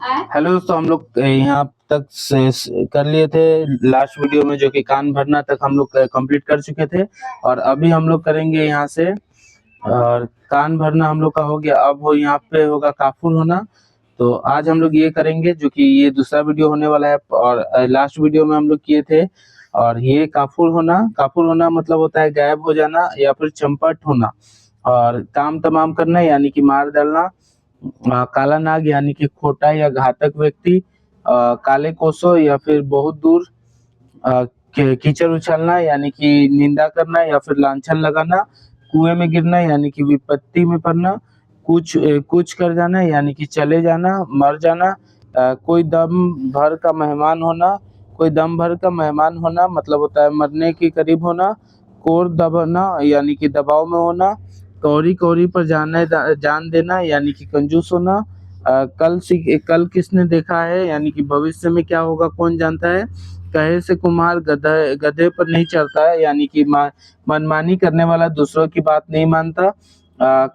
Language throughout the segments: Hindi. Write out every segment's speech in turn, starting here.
हेलो दोस्तों, हम लोग यहाँ तक कर लिए थे। लास्ट वीडियो में जो कि कान भरना तक हम लोग कंप्लीट कर चुके थे। और अभी हम लोग करेंगे यहाँ से। और कान भरना हम लोग का हो गया। अब वो यहाँ पे होगा काफुर होना। तो आज हम लोग ये करेंगे, जो कि ये दूसरा वीडियो होने वाला है। और लास्ट वीडियो में हम लोग किए थे। और ये काफुर होना मतलब होता है गायब हो जाना या फिर चंपट होना। और काम तमाम करना यानी कि मार डालना। काला नाग यानी कि खोटा या घातक व्यक्ति। काले कोसो या फिर बहुत दूर। कीचड़ उछलना यानी कि निंदा करना या फिर लांछन लगाना। कुएं में गिरना यानी कि विपत्ति में पड़ना। कुछ कर जाना यानी कि चले जाना, मर जाना। कोई दम भर का मेहमान होना मतलब होता है मरने के करीब होना। कोर दबना यानी कि दबाव में होना। कौड़ी कौड़ी पर जान देना यानी कि कंजूस होना। कल किसने देखा है यानी कि भविष्य में क्या होगा कौन जानता है। कहे से कुमार गधे गधे पर नहीं चढ़ता है यानी कि मनमानी करने वाला दूसरों की बात नहीं मानता।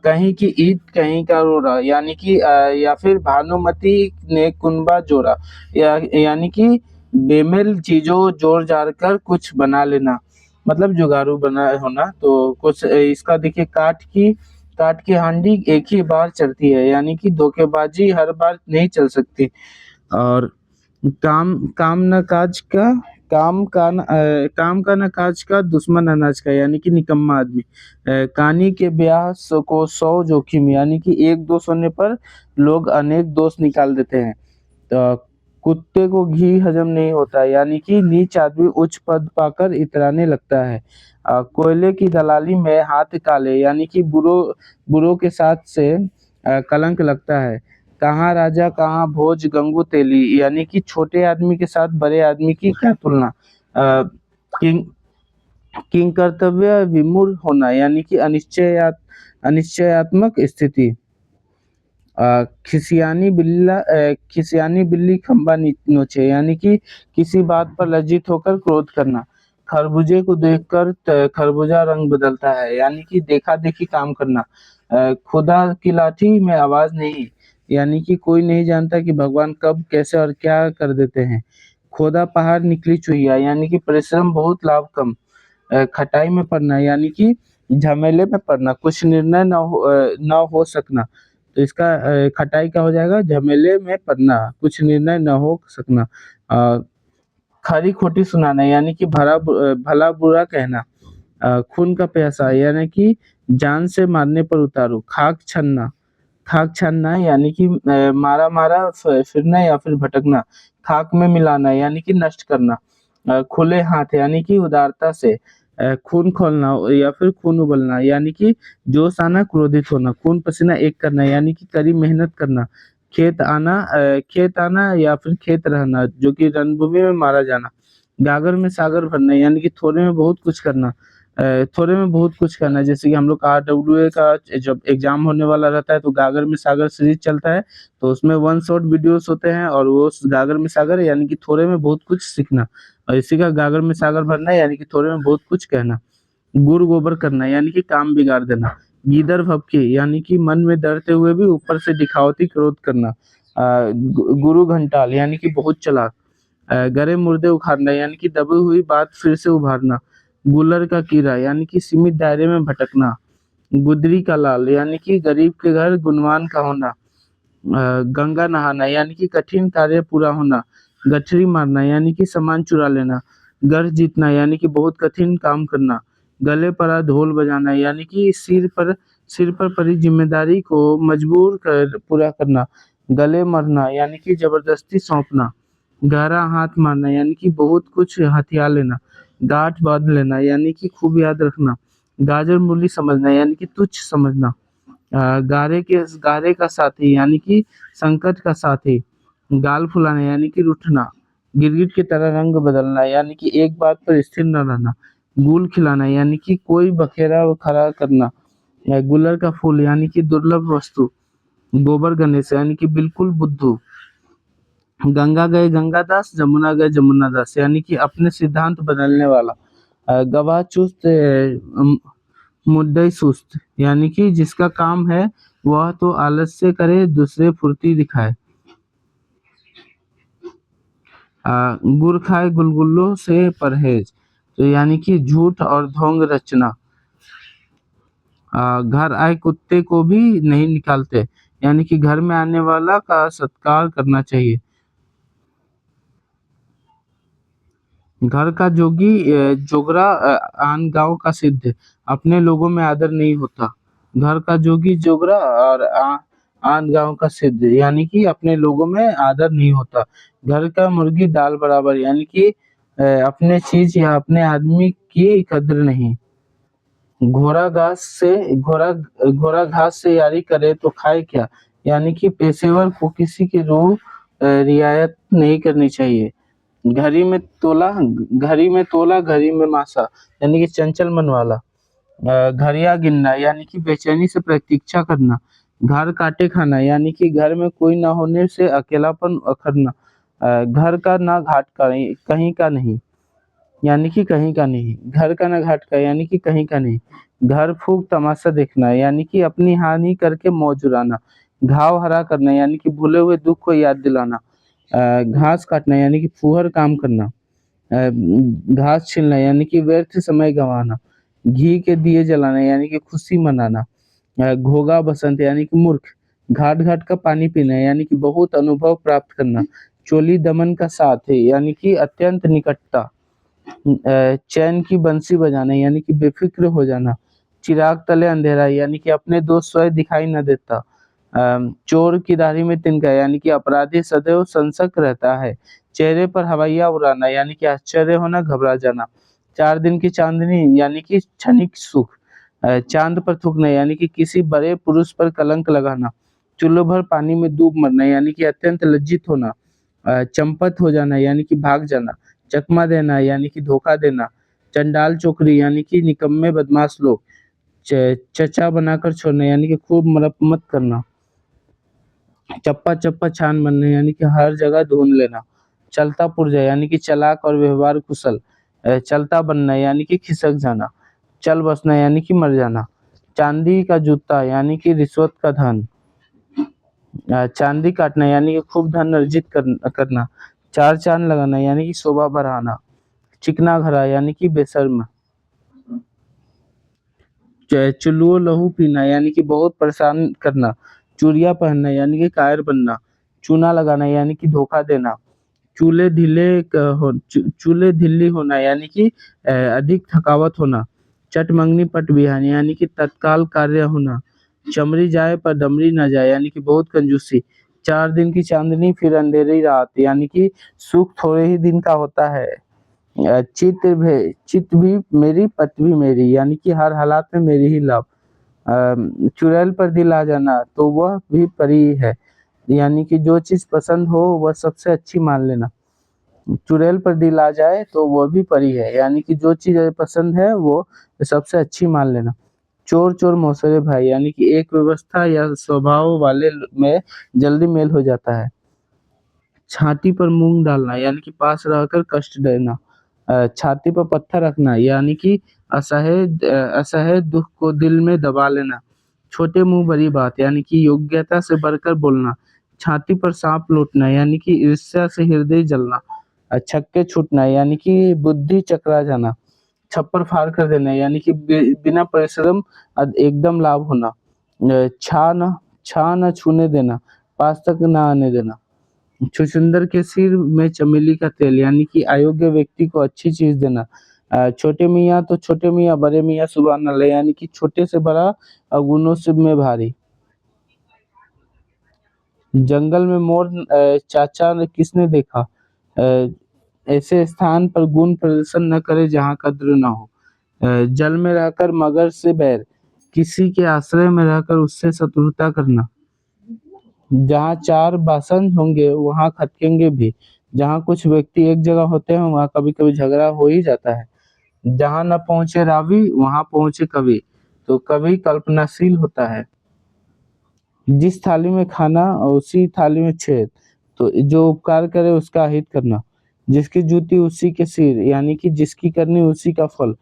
कहीं की ईद कहीं का रोड़ा यानी कि या फिर भानुमति ने कुनबा जोड़ा। यानी कि बेमेल चीजों जोड़ जाड़ कर कुछ बना लेना। मतलब जुगाड़ू बना होना। तो कुछ इसका देखिए, काठ की हांडी एक ही बार चलती है यानी कि धोखेबाजी हर बार नहीं चल सकती। और काम काम न काज का काम का न काज का दुश्मन अनाज का यानी कि निकम्मा आदमी। कहानी के ब्याह को 100 जोखिम यानी कि एक दोष होने पर लोग अनेक दोष निकाल देते हैं। तो कुत्ते को घी हजम नहीं होता यानी कि नीच आदमी उच्च पद पाकर इतराने लगता है। कोयले की दलाली में हाथ काले यानी कि बुरों के साथ से कलंक लगता है। कहाँ राजा कहाँ भोज गंगू तेली यानी कि छोटे आदमी के साथ बड़े आदमी की क्या तुलना। किंग किंग कर्तव्य विमूढ़ होना यानी कि अनिश्चयात्मक स्थिति। खिसियानी बिल्ली खंबा नोचे यानी कि किसी बात पर लज्जित होकर क्रोध करना। खरबूजे को देखकर खरबूजा रंग बदलता है यानी कि देखा देखी काम करना। खुदा की लाठी में आवाज नहीं यानी कि कोई नहीं जानता कि भगवान कब कैसे और क्या कर देते हैं। खोदा पहाड़ निकली चुहिया यानी कि परिश्रम बहुत लाभ कम। खटाई में पड़ना यानी कि झमेले में पड़ना, कुछ निर्णय न हो सकना। तो इसका खटाई का हो जाएगा झमेले में पड़ना, कुछ निर्णय न हो सकना। अ, खरी खोटी सुनाना यानी कि भला बुरा कहना। खून का प्यासा यानी कि जान से मारने पर उतारू। खाक छानना यानी कि मारा मारा फिरना या फिर भटकना। खाक में मिलाना यानी कि नष्ट करना। खुले हाथ यानी कि उदारता से। खून खोलना या फिर खून उबलना यानी कि जोश आना, क्रोधित होना। खून पसीना एक करना यानी कि कड़ी मेहनत करना। खेत आना या फिर खेत रहना जो कि रणभूमि में मारा जाना। गागर में सागर भरना यानी कि थोड़े में बहुत कुछ करना। जैसे कि हम लोग का RWA का जब एग्जाम होने वाला रहता है तो गागर में सागर सीरीज चलता है। तो उसमें वन शॉट वीडियोस होते हैं और वो गागर में सागर यानी कि थोड़े में बहुत कुछ सीखना। और इसी का गागर में सागर भरना यानी कि थोड़े में बहुत कुछ कहना। गुड़ गोबर करना यानी कि काम बिगाड़ देना। गीदड़ भभकी यानी कि मन में डरते हुए भी ऊपर से दिखावटी क्रोध करना। गुरु घंटाल यानी कि बहुत चालाक। गरे मुर्दे उखाड़ना यानी कि दबी हुई बात फिर से उभारना। गुलर का कीड़ा यानी कि सीमित दायरे में भटकना। गुदरी का लाल यानी कि गरीब के घर गुणवान का होना। गंगा नहाना यानी कि कठिन कार्य पूरा होना। गठरी मारना यानी कि सामान चुरा लेना। गर्ज जीतना यानी कि बहुत कठिन काम करना। गले पड़ा ढोल बजाना यानी कि सिर पर पड़ी जिम्मेदारी को मजबूर कर पूरा करना। गले मरना यानी कि जबरदस्ती सौंपना। गहरा हाथ मारना यानी कि बहुत कुछ हथियार लेना। गांठ बांध लेना यानी कि खूब याद रखना। गाजर मूली समझना यानी कि तुच्छ समझना। गारे का साथी यानी कि संकट का साथी। गाल फुलाना यानी कि रूठना। गिरगिट की तरह रंग बदलना यानी कि एक बात पर स्थिर न रहना। गुल खिलाना यानी कि कोई बखेरा खड़ा करना। गुलर का फूल यानी कि दुर्लभ वस्तु। गोबर गणेश यानी कि बिल्कुल बुद्धू। गंगा गए गंगादास, जमुना गए जमुनादास यानी कि अपने सिद्धांत बदलने वाला। गवाह चुस्त, मुद्दई सुस्त यानी कि जिसका काम है वह तो आलस्य करे दूसरे फुर्ती दिखाए। गुड़ खाए गुलगुलों से परहेज, तो यानी कि झूठ और ढोंग रचना। घर आए कुत्ते को भी नहीं निकालते, यानी कि घर में आने वाला का सत्कार करना चाहिए। घर का जोगी जोगरा आन गाँव का सिद्ध, अपने लोगों में आदर नहीं होता। घर का जोगी जोगरा और आन गाँव का सिद्ध, यानी कि अपने लोगों में आदर नहीं होता। घर का मुर्गी दाल बराबर, यानी कि अपने चीज या अपने आदमी की कद्र नहीं। घोड़ा घोड़ा घास से यारी करे तो खाए क्या, यानी कि पेशेवर को किसी की रूह रियायत नहीं करनी चाहिए। घड़ी में तोला घड़ी में मासा, यानी कि चंचल मन वाला। घड़ियां गिनना, यानी कि बेचैनी से प्रतीक्षा करना। घर काटे खाना, यानी कि घर में कोई ना होने से अकेलापन अखरना। घर का ना घाट का कहीं का नहीं, यानी कि कहीं का नहीं। घर का ना घाट का, यानी कि कहीं का नहीं। घर फूक तमाशा देखना, यानी कि अपनी हानि करके मौज उड़ाना। घाव हरा करना, यानी कि भूले हुए दुख को याद दिलाना। घास काटना, यानी कि फूहर काम करना। घास छीलना, यानी कि व्यर्थ समय गंवाना। घी के दिए जलाना, यानी कि खुशी मनाना। घोगा बसंत, यानी कि मूर्ख। घाट घाट का पानी पीना, यानी कि बहुत अनुभव प्राप्त करना। चोली दमन का साथ है, यानी कि अत्यंत निकटता। चैन की बंसी बजाना, यानी कि बेफिक्र हो जाना। चिराग तले अंधेरा, यानी कि अपने दोस्त स्वयं दिखाई न देता। चोर की दाढ़ी में तिनका, यानी कि अपराधी सदैव सनसक रहता है। चेहरे पर हवाइयाँ उड़ाना, यानी कि आश्चर्य होना, घबरा जाना। 4 दिन की चांदनी, यानी कि क्षणिक सुख। चांद पर थूकना, यानी कि किसी बड़े पुरुष पर कलंक लगाना। चुल्लू भर पानी में डूब मरना, यानी कि अत्यंत लज्जित होना। चंपत हो जाना, यानी कि भाग जाना। चकमा देना, यानी कि धोखा देना। चंडाल चोकरी, यानी कि निकम्मे बदमाश लोग। चचा बनाकर छोड़ना, यानी कि खूब मरम्मत करना। चप्पा चप्पा छान बनना, यानी कि हर जगह ढूंढ लेना। चलता पुर्जा, यानी कि चालाक और व्यवहार कुशल। चलता बनना, यानी कि खिसक जाना। चल बसना, यानी कि मर जाना। चांदी का जूता, यानी कि रिश्वत का धन। चांदी काटना, यानी कि खूब धन अर्जित करना। चार चांद लगाना, यानी कि शोभा बढ़ाना। चिकना घरा, यानी कि बेशर्म। चुल्लुओ लहू पीना, यानी कि बहुत परेशान करना। चूड़ियां पहनना, यानी कि कायर बनना। चूना लगाना, यानी कि धोखा देना। चूल्हे ढिल्ली होना, यानी कि अधिक थकावट होना। चट मंगनी पट बिहान, यानी कि तत्काल कार्य होना। चमड़ी जाए पर दमड़ी न जाए, यानी कि बहुत कंजूसी। 4 दिन की चांदनी फिर अंधेरी रात, यानी कि सुख थोड़े ही दिन का होता है। चित भी मेरी पत भी मेरी, यानी कि हर हालात में मेरी ही लव। चुड़ैल पर दिल आ जाना, तो वह भी परी है, यानी कि जो चीज पसंद हो वह सबसे अच्छी मान लेना। चुड़ैल पर दिल आ जाए तो वह भी परी है, यानी कि जो चीज पसंद है वो सबसे अच्छी मान लेना। चोर चोर मौसरे भाई, यानी कि एक व्यवस्था या स्वभाव वाले में जल्दी मेल हो जाता है। छाती पर मूंग डालना, यानी कि पास रहकर कष्ट देना। छाती पर पत्थर रखना, यानी कि असह्य दुख को दिल में दबा लेना। छोटे मुंह बड़ी बात, यानी कि योग्यता से बढ़कर बोलना। छाती पर सांप लौटना, यानी कि ईर्ष्या से हृदय जलना। छक्के छूटना, यानी कि बुद्धि चकरा जाना। छप्पर फाड़ कर देना, यानी कि बिना परिश्रम एकदम लाभ होना। छा न छूने देना, पास तक न आने देना। छुछुंदर के सिर में चमेली का तेल, यानी कि अयोग्य व्यक्ति को अच्छी चीज देना। छोटे मियाँ तो छोटे मियाँ, बड़े मियाँ सुबह अल्लाह, यानी कि छोटे से बड़ा अवगुणों से में भारी। जंगल में मोर चाचा ने किसने देखा। ऐसे स्थान पर गुण प्रदर्शन न करे जहाँ कद्र न हो। जल में रहकर मगर से बैर, किसी के आश्रय में रहकर उससे शत्रुता करना। जहाँ 4 बासन होंगे वहाँ खटकेंगे भी। जहाँ कुछ व्यक्ति एक जगह होते हैं वहाँ कभी-कभी झगड़ा हो ही जाता है। जहाँ न पहुँचे रावी वहाँ पहुँचे कवि, तो कवि कल्पनाशील होता है। जिस थाली में खाना और उसी थाली में छेद, तो जो उपकार करे उसका हित करना। जिसकी जूती उसी के सिर, यानी कि जिसकी करनी उसी का फल।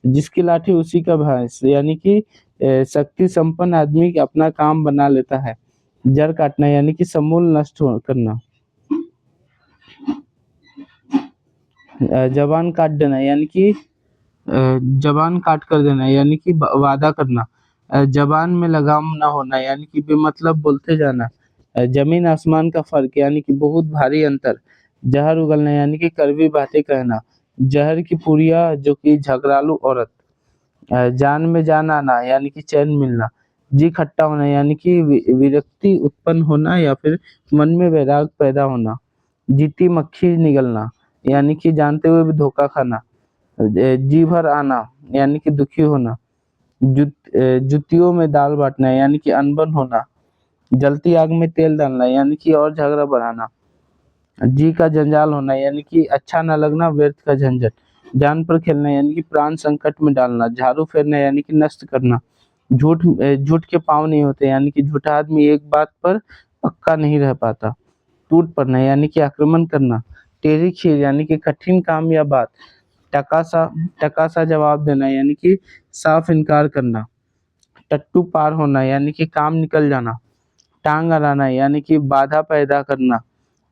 जिसकी लाठी उसी का भैंस, यानी कि शक्ति संपन्न आदमी अपना काम बना लेता है। जड़ काटना, यानी कि समूल नष्ट करना। ज़बान काट देना यानी कि ज़बान काट कर देना यानी कि वादा करना। ज़बान में लगाम ना होना यानी कि बेमतलब बोलते जाना। ज़मीन आसमान का फ़र्क यानी कि बहुत भारी अंतर। ज़हर उगलना यानी कि कड़वी बातें कहना। ज़हर की पुड़िया जो कि झगड़ालू औरत। जान में जान आना यानी कि चैन मिलना। जी खट्टा होना यानी कि विरक्ति उत्पन्न होना या फिर मन में वैराग पैदा होना। जीती मक्खी निगलना यानी कि जानते हुए भी धोखा खाना। जी भर आना यानी कि दुखी होना। जुतियों में दाल बाँटना यानी कि अनबन होना। जलती आग में तेल डालना यानी कि और झगड़ा बढ़ाना। जी का जंजाल होना यानी कि अच्छा ना लगना, व्यर्थ का झंझट। जान पर खेलना यानी कि प्राण संकट में डालना। झाड़ू फेरना यानी कि नष्ट करना। झूठ के पाँव नहीं होते यानी कि झूठा आदमी एक बात पर पक्का नहीं रह पाता। टूट पड़ना यानी कि आक्रमण करना। टेढ़ी खीर यानी कि कठिन काम या बात। टका सा जवाब देना यानी कि साफ इनकार करना। टट्टू पार होना यानी कि काम निकल जाना। टांग अड़ाना यानी कि बाधा पैदा करना।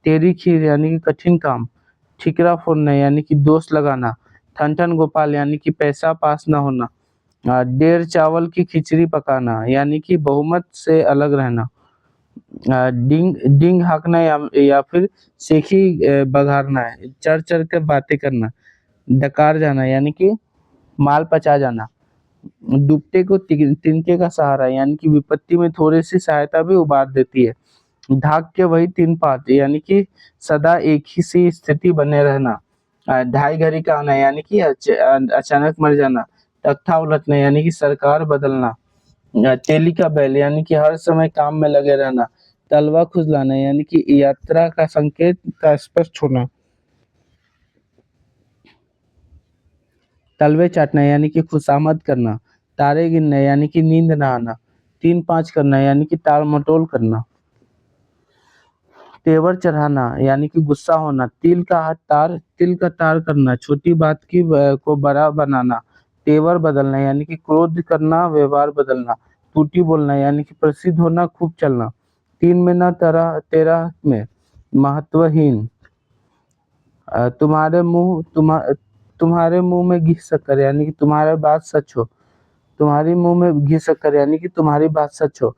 टेढ़ी खीर यानी कि कठिन काम। ठिकरा फोड़ना यानी कि दोष लगाना। ठन-ठन गोपाल यानी कि पैसा पास ना होना। डेढ़ चावल की खिचड़ी पकाना यानी कि बहुमत से अलग रहना। डिंग डिंग हाँकना या फिर सेखी बघारना है, चढ़-चढ़ कर बातें करना। डकार जाना यानी कि माल पचा जाना। डूबते को तिनके का सहारा यानी कि विपत्ति में थोड़ी-सी सहायता भी उबार देती है। ढाक के वही 3 पात यानी कि सदा एक ही सी स्थिति बने रहना। ढाई घड़ी का आना यानी कि अचानक मर जाना। तख्ता उलटना यानी कि सरकार बदलना। तेली का बैल यानी कि हर समय काम में लगे रहना। तलवा खुजलाना यानी कि यात्रा का संकेत का स्पष्ट होना। तलवे चाटना यानी कि खुशामद करना। तारे गिनना यानी कि नींद ना आना। 3-5 करना यानी कि टाल-मटोल करना। तेवर चढ़ाना यानी कि गुस्सा होना। तिल का तार करना, छोटी बात को बड़ा बनाना। तेवर बदलना यानी कि क्रोध करना, व्यवहार बदलना। टूटी बोलना यानी कि प्रसिद्ध होना, खूब चलना। 3 में ना तेरह में महत्वहीन। तुम्हारे मुँह में घी शक्कर यानी कि तुम्हारी बात सच हो। तुम्हारी मुँह में घी शक्कर यानी कि तुम्हारी बात सच हो।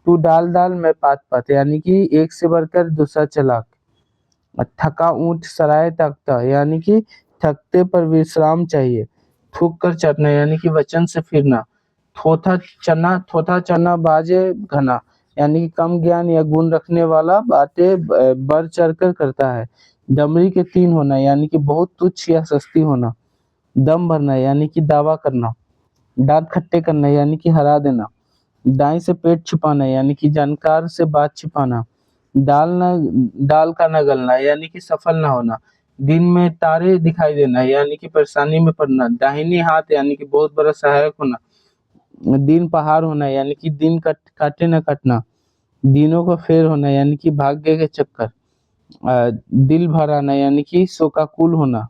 तू डाल-डाल मैं पात-पात यानी कि एक से बढ़कर दूसरा चालाक। थका ऊँट सराय ताकता यानी कि थकते पर विश्राम चाहिए। थूक कर चटना यानी कि वचन से फिरना। थोथा चना बाजे घना यानी कि कम ज्ञान या गुण रखने वाला बातें बढ़ चढ़कर करता है। डमरी के 3 होना यानी कि बहुत तुच्छ या सस्ती होना। दम भरना यानी कि दावा करना। दाँत खट्टे करना यानी कि हरा देना। दाएँ से पेट छुपाना यानी कि जानकार से बात छिपाना। दाल का न गलना यानी कि सफल ना होना। दिन में तारे दिखाई देना यानी कि परेशानी में पड़ना। दाहिनी हाथ यानी कि बहुत बड़ा सहायक होना। दिन पहाड़ होना यानी कि दिन काटे न कटना। दिनों का फेर होना यानी कि भाग्य के चक्कर। दिल भर आना यानी कि शोकाकुल होना।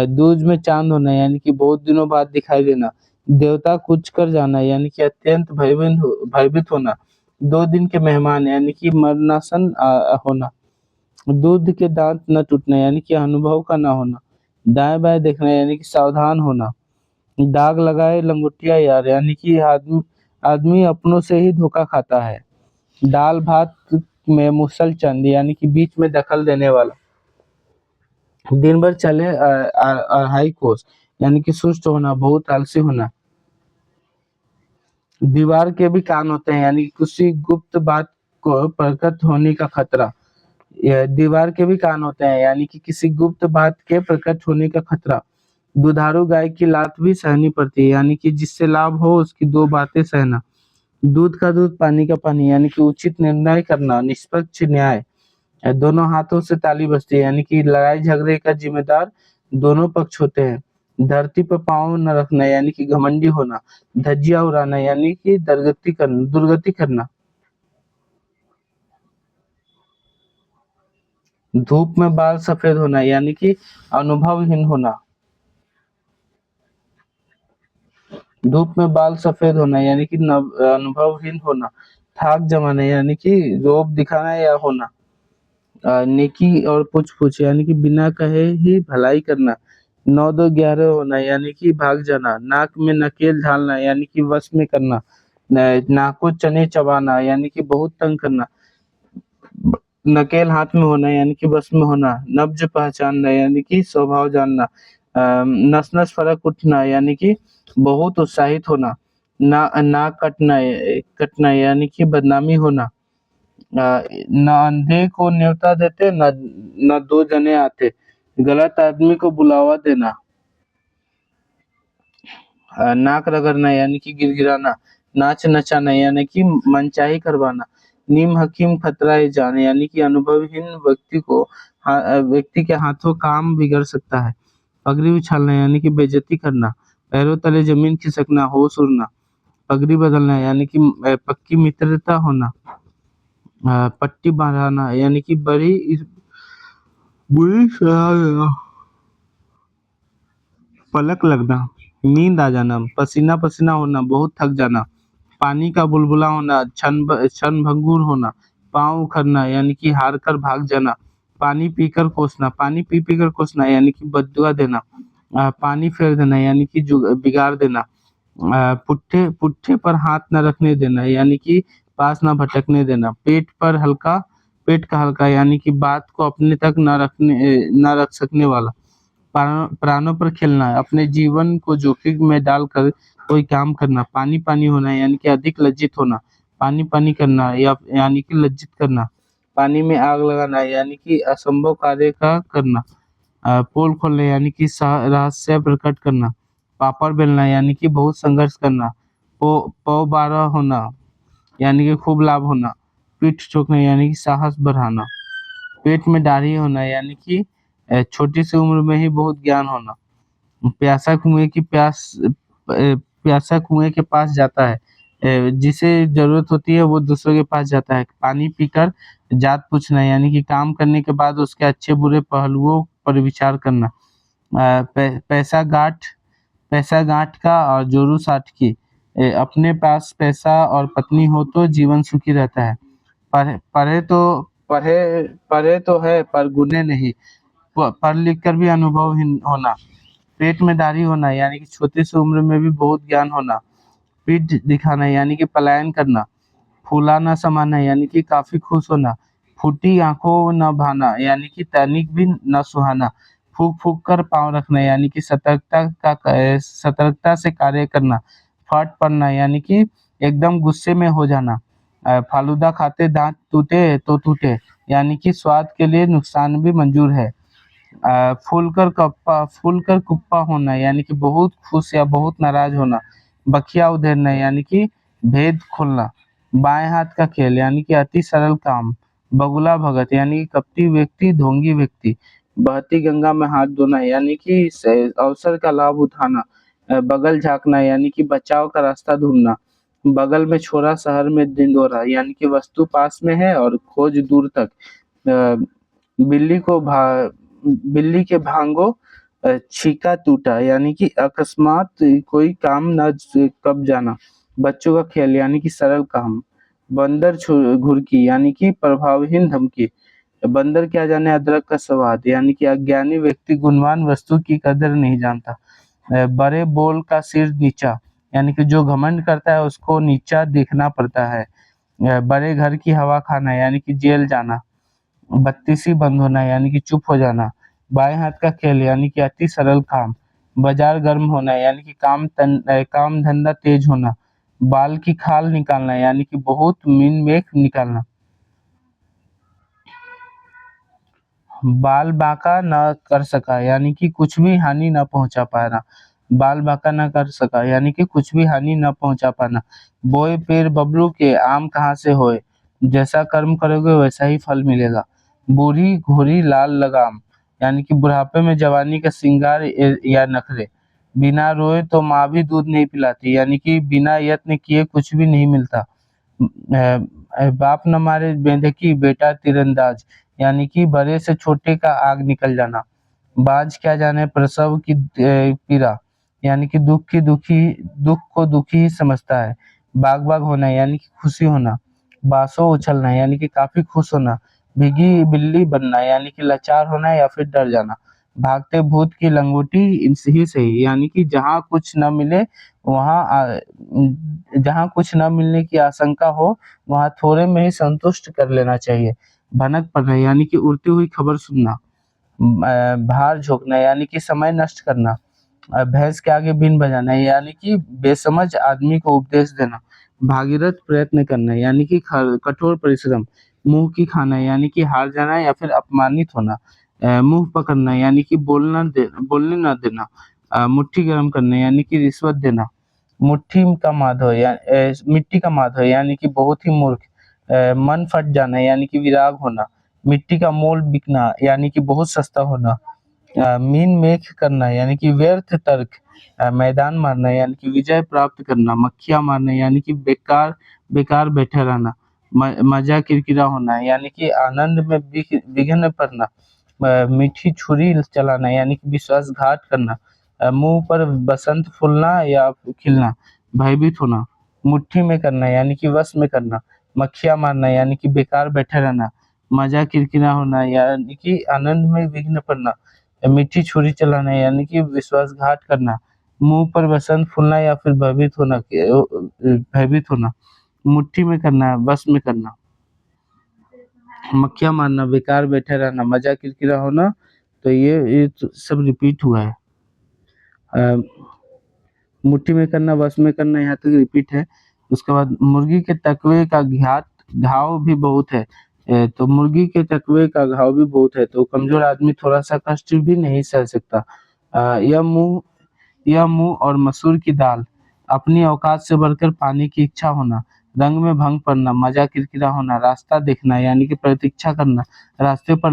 दूज में चाँद होना यानी कि बहुत दिनों बाद दिखाई देना। देवता कूच कर जाना यानी कि अत्यंत भयभीत होना। 2 दिन के मेहमान यानी कि मरणासन होना। दूध के दाँत न टूटना यानी कि अनुभव का ना होना। दाएँ-बाएँ देखना यानी कि सावधान होना। दाग लगाए लंगोटिया यार यानी कि आदमी आदमी अपनों से ही धोखा खाता है। दाल-भात में मुसल चंद यानी कि बीच में दखल देने वाला। दिन भर चले 2.5 कोस यानी कि सुस्त होना, बहुत आलसी होना। दीवार के भी कान होते हैं यानी कि किसी गुप्त बात को प्रकट होने का खतरा। दीवार के भी कान होते हैं यानी कि किसी गुप्त बात के प्रकट होने का खतरा। दुधारू गाय की लात भी सहनी पड़ती है यानी कि जिससे लाभ हो उसकी 2 बातें सहना। दूध का दूध, पानी का पानी यानी कि उचित निर्णय करना, निष्पक्ष न्याय। दोनों हाथों से ताली बजती है यानी कि लड़ाई झगड़े का जिम्मेदार दोनों पक्ष होते हैं। धरती पर पाँव न रखना यानी कि घमंडी होना। धज्जियां उड़ाना यानी कि दुर्गति करना। धूप में बाल सफेद होना यानी कि अनुभवहीन होना। धूप में बाल सफेद होना यानी कि अनुभवहीन होना। थाक जमाना यानी कि रोब दिखाना या होना। नेकी और पूछ-पूछ यानी कि बिना कहे ही भलाई करना। 9-2-11 होना यानी कि भाग जाना। नाक में नकेल ढालना यानी कि वश में करना। नाखुन चने चबाना यानी कि बहुत तंग करना। नकेल हाथ में होना यानी कि बस में होना। नब्ज़ पहचानना यानी कि स्वभाव जानना। नस-नस फलक उठना यानी कि बहुत उत्साहित होना। नाक कटना यानी कि बदनामी होना। ना अंधे को न्योता देते ना 2 जने आते। गलत आदमी को बुलावा देना। नाक रगड़ना यानी कि गिड़गिड़ाना। नाच नचाना यानी कि मनचाही करवाना। नीम हकीम खतरा-ए जान यानी कि अनुभवहीन व्यक्ति के हाथों काम बिगड़ सकता है। पगड़ी उछालना यानी कि बेइज्जती करना। पैरों तले ज़मीन खिसकना, होश उड़ना। पगड़ी बदलना यानी कि पक्की मित्रता होना। पट्टी बाँधना यानी कि बुरी सलाह देना। पलक लगना, नींद आ जाना, पसीना-पसीना होना, बहुत थक जाना। पानी का बुलबुला होना, क्षणभंगुर होना। पाँव उखड़ना यानी कि हार कर भाग जाना। पानी पीकर कोसना, पानी पी-पी कर कोसना यानी कि बददुआ देना। पानी फेर देना यानी कि बिगाड़ देना। पुट्ठे पुट्ठे पर हाथ न रखने देना यानी कि पास न भटकने देना। पेट का हल्का यानी कि बात को अपने तक न रख सकने वाला। प्राणों पर खेलना, अपने जीवन को जोखिम में डालकर कोई काम करना। पानी-पानी होना यानी कि अधिक लज्जित होना। पानी-पानी करना या यानी कि लज्जित करना। पानी में आग लगाना यानी कि असंभव कार्य का करना। पोल खोलना यानी कि रहस्य प्रकट करना। पापड़ बेलना यानी कि बहुत संघर्ष करना। पौ 12 होना यानी कि खूब लाभ होना। पीठ ठोकना यानी कि साहस बढ़ाना। पेट में दाढ़ी होना यानी कि छोटी सी उम्र में ही बहुत ज्ञान होना। प्यासा कुएँ की प्यासा कुएँ के पास जाता है। जिसे ज़रूरत होती है वो दूसरों के पास जाता है। पानी पीकर जात पूछना यानी कि काम करने के बाद उसके अच्छे-बुरे पहलुओं पर विचार करना। पैसा गाँठ का और जोरू साठ की। अपने पास पैसा और पत्नी हो तो जीवन सुखी रहता है। पढ़े पढ़े तो पढ़े तो है पर गुने नहीं। पढ़ लिख कर भी अनुभवहीन होना। पेट में दाढ़ी होना यानी कि छोटी सी उम्र में भी बहुत ज्ञान होना। पीठ दिखाना यानी कि पलायन करना। फूला न समाना यानी कि काफ़ी खुश होना। फूटी आँखों न भाना यानी कि तनिक भी न सुहाना। फूँक-फूँक कर पाँव रखना यानी कि सतर्कता से कार्य करना। फट पड़ना यानी कि एकदम गुस्से में हो जाना। फालूदा खाते दाँत टूटे तो टूटे यानी कि स्वाद के लिए नुकसान भी मंज़ूर है। फूलकर कुप्पा होना यानी कि बहुत खुश या बहुत नाराज़ होना। बखिया उधेड़ना यानी कि भेद खोलना। बाएँ हाथ का खेल यानी कि अति सरल काम। बगुला भगत यानी कि कपटी व्यक्ति, ढोंगी व्यक्ति। बहती गंगा में हाथ धोना यानी कि इस अवसर का लाभ उठाना। बगल झाँकना यानी कि बचाव का रास्ता ढूँढना। बगल में छोरा शहर में ढिंढोरा यानी कि वस्तु पास में है और खोज दूर तक। अ, बिल्ली को भा बिल्ली के भांगो छीका टूटा यानी कि अकस्मात कोई काम न कब जाना। बच्चों का खेल यानी कि सरल काम। बंदर घुरकी यानी कि प्रभावहीन धमकी। बंदर क्या जाने अदरक का स्वाद यानी कि अज्ञानी व्यक्ति गुणवान वस्तु की कदर नहीं जानता। बड़े बोल का सिर नीचा यानी कि जो घमंड करता है उसको नीचा दिखना पड़ता है। बड़े घर की हवा खाना यानी कि जेल जाना। बत्तीसी बंद होना यानी कि चुप हो जाना। बाएँ हाथ का खेल यानी कि अति सरल काम। बाज़ार गर्म होना यानी कि काम धंधा तेज होना। बाल की खाल निकालना यानी कि बहुत मीन-मेख निकालना। बाल बांका न कर सका यानी कि कुछ भी हानि न पहुँचा पाना। बाल बांका न कर सका यानी कि कुछ भी हानि न पहुँचा पाना। बोए पेड़ बबलू के आम कहाँ से होए? जैसा कर्म करोगे वैसा ही फल मिलेगा। बूढ़ी घोड़ी लाल लगाम यानी कि बुढ़ापे में जवानी का श्रृंगार या नखरे। बिना रोए तो माँ भी दूध नहीं पिलाती यानी कि बिना यत्न किए कुछ भी नहीं मिलता। बाप न मारे मेंढकी बेटा तीरंदाज यानी कि बड़े से छोटे का आग निकल जाना। बाज क्या जाने प्रसव की पीड़ा यानी कि दुःख को दुखी ही समझता है। बाग-बाग होना यानी कि खुशी होना। बाँसों उछलना यानी कि काफ़ी खुश होना। भीगी बिल्ली बनना यानी कि लाचार होना या फिर डर जाना। भागते भूत की लंगोटी इनसे ही सही यानी कि जहाँ कुछ न मिलने की आशंका हो, वहाँ थोड़े में ही संतुष्ट कर लेना चाहिए। भनक पड़ना यानी कि उड़ती हुई खबर सुनना। भार झोंकना यानी कि समय नष्ट करना। भैंस के आगे बीन बजाना यानी कि बेसमझ आदमी को उपदेश देना। भागीरथ प्रयत्न करना यानी कि कठोर परिश्रम। मुंह की खाना यानी कि हार जाना या फिर अपमानित होना। मुंह पकड़ना यानी कि बोलने न देना। मुट्ठी गर्म करना यानी कि रिश्वत देना। मिट्टी का माधव यानी कि बहुत ही मूर्ख। मन फट जाना यानी कि विराग होना। मिट्टी का मोल बिकना यानी कि बहुत सस्ता होना। मीन मेख करना यानी कि व्यर्थ तर्क। मैदान मारना यानी कि विजय प्राप्त करना। मक्खियाँ मारना यानी कि बेकार बेकार बैठे रहना। मजा किरकिरा होना यानी कि आनंद में विघ्न पड़ना। मीठी छुरी चलाना यानी कि विश्वासघात करना। मुंह पर बसंत फूलना या खिलना। भयभीत होना। मुट्ठी में करना यानी कि वश में करना। मक्खियाँ मारना यानी कि बेकार बैठे रहना। मजा किरकिरा होना यानी कि आनंद में विघ्न पड़ना। मीठी छुरी चलाना यानी कि विश्वासघात करना। मुंह पर बसंत फूलना या फिर भयभीत होना। मुट्ठी में करना, बस में करना। मक्खियाँ मारना, बेकार बैठे रहना, मजा किरकिरा होना। तो ये तो सब रिपीट हुआ है। अ, मुट्ठी में करना, वश में करना यहाँ तक रिपीट है। उसके बाद मुर्गी के तकवे का घाव भी बहुत है। तो मुर्गी के तकवे का घाव भी बहुत है, तो कमज़ोर आदमी थोड़ा-सा कष्ट भी नहीं सह सकता। यह मुँह और मसूर की दाल, अपनी औकात से बढ़कर पाने की इच्छा होना, रंग में भंग पड़ना, मज़ा किरकिरा होना, रास्ता देखना यानी कि प्रतीक्षा करना, रास्ते पर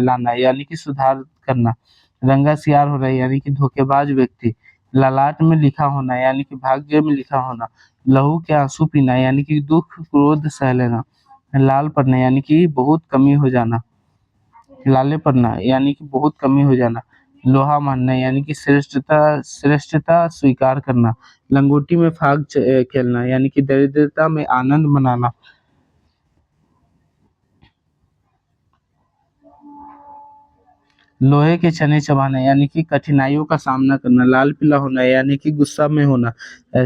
लाना यानी कि सुधार करना, रंगा सियार होना यानी कि धोखेबाज व्यक्ति, ललाट में लिखा होना यानी कि भाग्य में लिखा होना, लहू के आँसू पीना यानी कि दुःख क्रोध सह लेना, लाल पड़ना यानी कि बहुत कमी हो जाना, लाले पड़ना यानी कि बहुत कमी हो जाना, लोहा मानना यानी कि श्रेष्ठता स्वीकार करना, लंगोटी में खेलना यानी कि दरिद्रता में आनंद मनाना। लोहे के चने चबाना यानी कि कठिनाइयों का सामना करना, लाल पीला होना यानी कि गुस्सा में होना,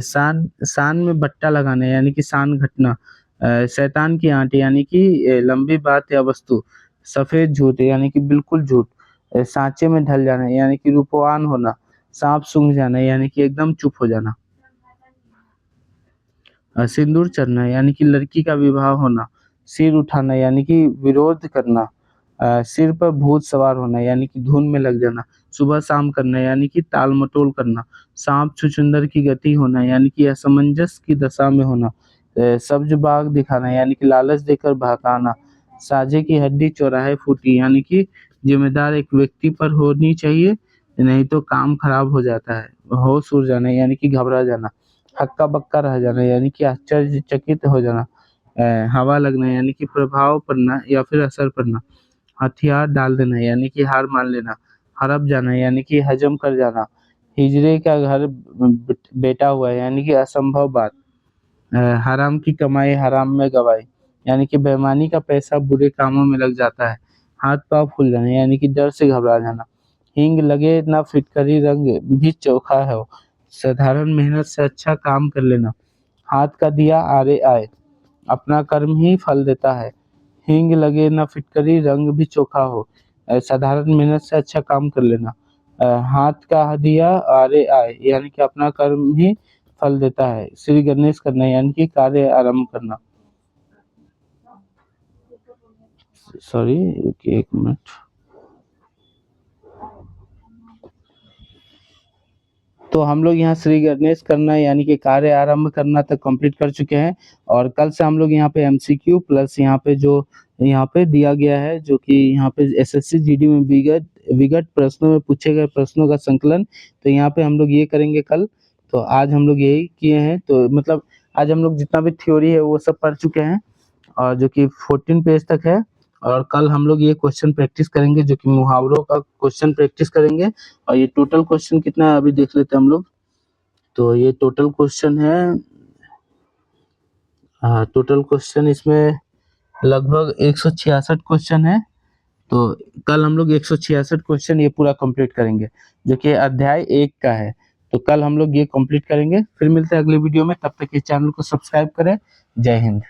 शान शान में बट्टा लगाना यानी कि शान घटना, शैतान की आंट यानी कि लंबी बात या वस्तु, सफेद झूठ यानी कि बिल्कुल झूठ, सांचे में ढल जाना यानी कि रूपवान होना, साँप सूंघ जाना यानी कि एकदम चुप हो जाना। सिंदूर चढ़ना यानी कि लड़की का विवाह होना, सिर उठाना यानी कि विरोध करना, सिर पर भूत सवार होना यानी कि धुन में लग जाना, सुबह-शाम करना यानी कि टाल-मटोल करना, साँप छुछुंदर की गति होना यानी कि असमंजस की दशा में होना, सब्ज बाग दिखाना यानी कि लालच देकर बहकाना, साझे की हड्डी चौराहे फूटी यानी कि ज़िम्मेदार एक व्यक्ति पर होनी चाहिए, नहीं तो काम खराब हो जाता है। होश उड़ जाना यानी कि घबरा जाना, हक्का-बक्का रह जाना यानी कि आश्चर्यचकित हो जाना, हवा लगना यानी कि प्रभाव पड़ना या फिर असर पड़ना, हथियार डाल देना यानी कि हार मान लेना, हड़प जाना यानी कि हजम कर जाना, हिजड़े का घर बेटा हुआ यानी कि असंभव बात, हराम की कमाई हराम में गँवाई यानी कि बेईमानी का पैसा बुरे कामों में लग जाता है, हाथ-पाँव फूल जाना यानी कि डर से घबरा जाना, हींग लगे ना फिटकरी रंग भी चोखा हो, साधारण मेहनत से अच्छा काम कर लेना, हाथ का दिया आरे आए, अपना कर्म ही फल देता है। हींग लगे ना फिटकरी रंग भी चोखा हो, साधारण मेहनत से अच्छा काम कर लेना। हाथ का दिया आरे आए यानी कि अपना कर्म ही फल देता है। श्री गणेश करना यानी कि कार्य आरंभ करना। सॉरी रुकिए 1 मिनट। तो हम लोग यहाँ श्री गणेश करना यानी कि कार्य आरंभ करना तक कंप्लीट कर चुके हैं और कल से हम लोग यहाँ पे एमसीक्यू प्लस यहाँ पे दिया गया है जो कि यहाँ पे एसएससी जीडी में विगत विगत प्रश्नों में पूछे गए प्रश्नों का संकलन, तो यहाँ पे हम लोग ये करेंगे कल। तो आज हम लोग यही किए हैं, तो मतलब आज हम लोग जितना भी थ्योरी है वो सब पढ़ चुके हैं और जो कि 14 पेज तक है और कल हम लोग ये क्वेश्चन प्रैक्टिस करेंगे जो कि मुहावरों का क्वेश्चन प्रैक्टिस करेंगे और ये टोटल क्वेश्चन कितना है अभी देख लेते हैं हम लोग। तो ये टोटल क्वेश्चन है, टोटल क्वेश्चन इसमें लगभग 166 क्वेश्चन है। तो कल हम लोग 166 क्वेश्चन ये पूरा कंप्लीट करेंगे, जो कि अध्याय 1 का है। तो कल हम लोग ये कंप्लीट करेंगे। फिर मिलते हैं अगले वीडियो में, तब तक इस चैनल को सब्सक्राइब करें। जय हिंद।